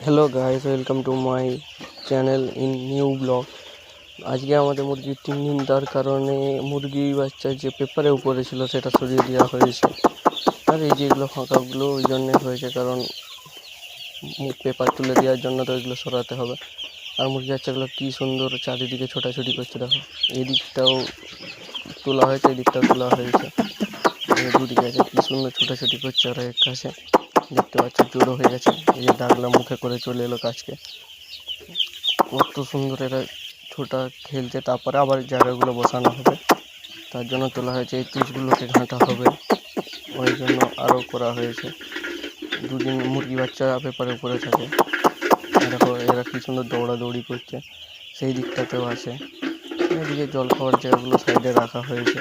Hello guys, welcome to my channel in new blog. আজকে আমাদের মুরগির 3 দিন, তার কারণে মুরগি বাচ্চা যে পেপারে উপরে ছিল সেটা সরিয়ে দেওয়া হয়েছে। আর এই যেগুলো ফাঁকাগুলো ওই জন্যে হয়েছে, কারণ পেপার তুলে দেওয়ার জন্য তো এগুলো সরাতে হবে। আর মুরগি বাচ্চাগুলো কী সুন্দর চারিদিকে ছোটাছুটি করছে, দেখো এদিকটাও তোলা হয়েছে, এদিকটাও তোলা হয়েছে। দুদিকে আছে, কী সুন্দর ছোটাছুটি করছে ওরা এক কাছে। দেখতে পাচ্ছ জড়ো হয়ে গেছে, এই যে ডাকলা মুখে করে চলে এলো কাছকে। কত সুন্দর এরা ছোটা খেলছে। তারপরে আবার জায়গাগুলো বসানো হবে, তার জন্য তোলা হয়েছে। এই পিচগুলোকে ঘাঁটা হবে, ওই জন্য আরও করা হয়েছে। দুদিন মুরগি বাচ্চা পেপারে উপরে থাকে। দেখো এরা কি সুন্দর দৌড়াদৌড়ি করছে, সেই দিকটাতেও আছে। এদিকে জল খাওয়ার জায়গাগুলো সাইডে রাখা হয়েছে।